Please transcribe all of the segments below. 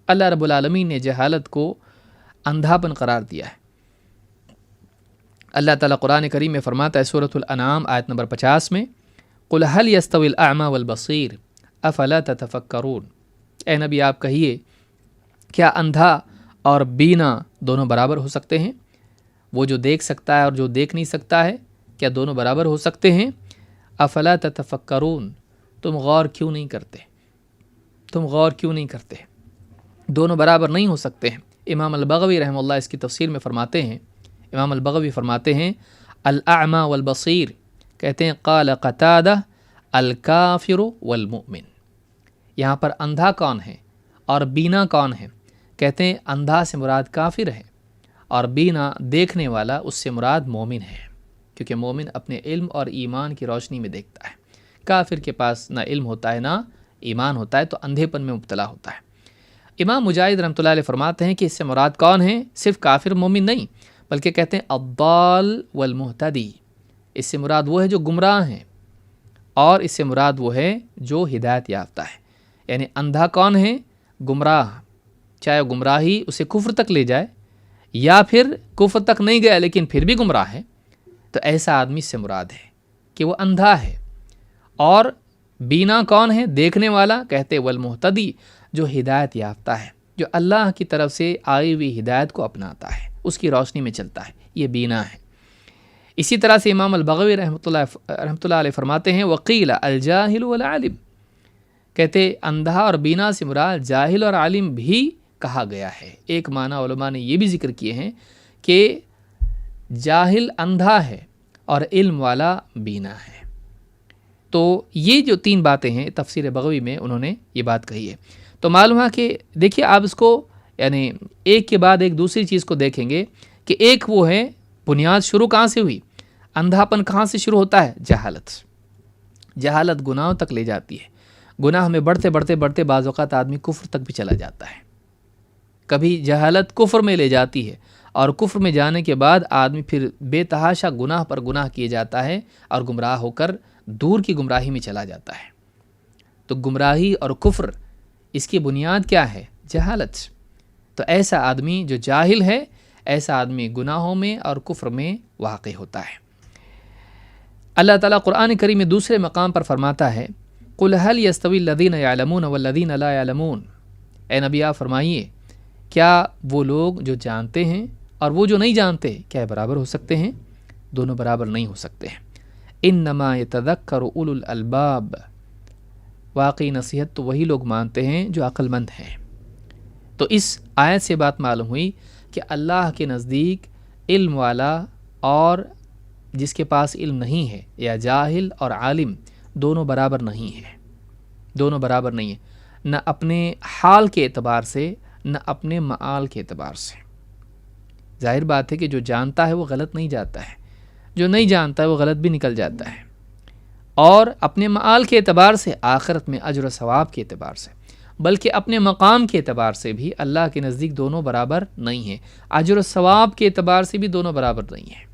اللہ رب العالمین نے جہالت کو اندھاپن قرار دیا ہے۔ اللہ تعالیٰ قرآن کریم میں فرماتا ہے سورۃ الانعام آیت نمبر 50 میں، قُلْ هَلْ يَسْتَوِي الْأَعْمَى وَالْبَصِيرُ أَفَلَا تَتَفَكَّرُونَ، اے نبی آپ کہیے کیا اندھا اور بینا دونوں برابر ہو سکتے ہیں؟ وہ جو دیکھ سکتا ہے اور جو دیکھ نہیں سکتا ہے، کیا دونوں برابر ہو سکتے ہیں؟ افلا تتفکرون، تم غور کیوں نہیں کرتے؟ تم غور کیوں نہیں کرتے؟ دونوں برابر نہیں ہو سکتے ہیں۔ امام البغوی رحمہ اللہ اس کی تفسیر میں فرماتے ہیں، امام البغوی فرماتے ہیں الاعمى والبصیر، کہتے ہیں قال قتادہ الکافر والمؤمن، یہاں پر اندھا کون ہے اور بینا کون ہے؟ کہتے ہیں اندھا سے مراد کافر ہے اور بینا دیکھنے والا اس سے مراد مومن ہے، کیونکہ مومن اپنے علم اور ایمان کی روشنی میں دیکھتا ہے، کافر کے پاس نہ علم ہوتا ہے نہ ایمان ہوتا ہے، تو اندھے پن میں مبتلا ہوتا ہے۔ امام مجاہد رحمۃ اللہ علیہ فرماتے ہیں کہ اس سے مراد کون ہے؟ صرف کافر مومن نہیں، بلکہ کہتے ہیں الضال والمہتدی، اس سے مراد وہ ہے جو گمراہ ہیں، اور اس سے مراد وہ ہے جو ہدایت یافتہ ہے۔ یعنی اندھا کون ہے؟ گمراہ، چاہے گمراہی اسے کفر تک لے جائے یا پھر کفر تک نہیں گیا لیکن پھر بھی گمراہ ہے، تو ایسا آدمی سے مراد ہے کہ وہ اندھا ہے۔ اور بینا کون ہے؟ دیکھنے والا، کہتے والمہتدی، جو ہدایت یافتہ ہے، جو اللہ کی طرف سے آئی ہوئی ہدایت کو اپناتا ہے، اس کی روشنی میں چلتا ہے، یہ بینا ہے۔ اسی طرح سے امام البغوی رحمۃ اللہ علیہ فرماتے ہیں وقیل الجاہل والعالم، کہتے اندھا اور بینا سے مراد جاہل اور عالم بھی کہا گیا ہے۔ ایک معنی علماء نے یہ بھی ذکر کیے ہیں کہ جاہل اندھا ہے اور علم والا بینا ہے۔ تو یہ جو تین باتیں ہیں تفسیر بغوی میں انہوں نے یہ بات کہی ہے، تو معلوم ہے کہ دیکھیے آپ اس کو یعنی ایک کے بعد ایک دوسری چیز کو دیکھیں گے کہ ایک وہ ہے بنیاد شروع کہاں سے ہوئی، اندھاپن کہاں سے شروع ہوتا ہے؟ جہالت۔ جہالت گناہوں تک لے جاتی ہے، گناہ میں بڑھتے بڑھتے بڑھتے بعض اوقات آدمی کفر تک بھی چلا جاتا ہے۔ کبھی جہالت کفر میں لے جاتی ہے، اور کفر میں جانے کے بعد آدمی پھر بے تحاشا گناہ پر گناہ کیے جاتا ہے اور گمراہ ہو کر دور کی گمراہی میں چلا جاتا ہے۔ تو گمراہی اور کفر اس کی بنیاد کیا ہے؟ جہالت۔ تو ایسا آدمی جو جاہل ہے، ایسا آدمی گناہوں میں اور کفر میں واقع ہوتا ہے۔ اللہ تعالیٰ قرآن کریم میں دوسرے مقام پر فرماتا ہے قُلْ هَلْ يَسْتَوِي الَّذِينَ يَعْلَمُونَ وَالَّذِينَ لَا يَعْلَمُونَ، اے نبی آپ فرمائیے کیا وہ لوگ جو جانتے ہیں اور وہ جو نہیں جانتے کیا برابر ہو سکتے ہیں؟ دونوں برابر نہیں ہو سکتے ہیں۔ انما یتذکر اولو الالباب، واقعی نصیحت تو وہی لوگ مانتے ہیں جو عقل مند ہیں۔ تو اس آیت سے بات معلوم ہوئی کہ اللہ کے نزدیک علم والا اور جس کے پاس علم نہیں ہے، یا جاہل اور عالم، دونوں برابر نہیں ہیں، دونوں برابر نہیں ہیں، نہ اپنے حال کے اعتبار سے نہ اپنے معال کے اعتبار سے۔ ظاہر بات ہے کہ جو جانتا ہے وہ غلط نہیں جاتا ہے، جو نہیں جانتا ہے وہ غلط بھی نکل جاتا ہے، اور اپنے معال کے اعتبار سے، آخرت میں اجر و ثواب کے اعتبار سے، بلکہ اپنے مقام کے اعتبار سے بھی اللہ کے نزدیک دونوں برابر نہیں ہیں، اجر و ثواب کے اعتبار سے بھی دونوں برابر نہیں ہیں۔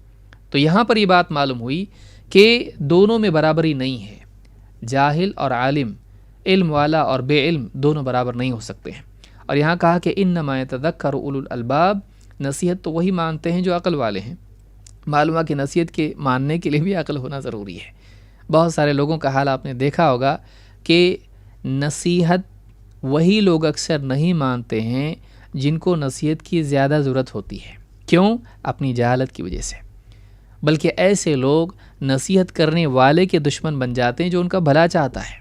تو یہاں پر یہ بات معلوم ہوئی کہ دونوں میں برابری نہیں ہے، جاہل اور عالم، علم والا اور بے علم دونوں برابر نہیں ہو سکتے ہیں۔ اور یہاں کہا کہ انما یتذکر اولو الالباب، نصیحت تو وہی مانتے ہیں جو عقل والے ہیں۔ معلوم ہے کہ نصیحت کے ماننے کے لیے بھی عقل ہونا ضروری ہے۔ بہت سارے لوگوں کا حال آپ نے دیکھا ہوگا کہ نصیحت وہی لوگ اکثر نہیں مانتے ہیں جن کو نصیحت کی زیادہ ضرورت ہوتی ہے۔ کیوں؟ اپنی جہالت کی وجہ سے۔ بلکہ ایسے لوگ نصیحت کرنے والے کے دشمن بن جاتے ہیں جو ان کا بھلا چاہتا ہے۔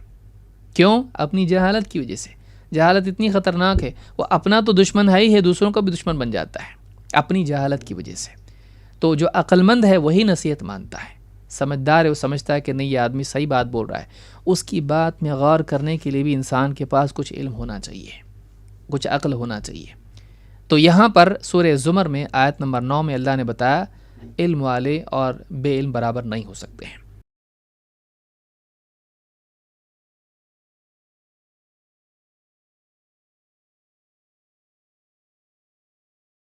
کیوں؟ اپنی جہالت کی وجہ سے۔ جہالت اتنی خطرناک ہے، وہ اپنا تو دشمن ہے ہی ہے، دوسروں کا بھی دشمن بن جاتا ہے اپنی جہالت کی وجہ سے۔ تو جو عقل مند ہے وہی نصیحت مانتا ہے، سمجھدار ہے، وہ سمجھتا ہے کہ نہیں یہ آدمی صحیح بات بول رہا ہے۔ اس کی بات میں غور کرنے کے لیے بھی انسان کے پاس کچھ علم ہونا چاہیے، کچھ عقل ہونا چاہیے۔ تو یہاں پر سورہ زمر میں آیت نمبر 9 میں اللہ نے بتایا علم والے اور بے علم برابر نہیں ہو سکتے ہیں۔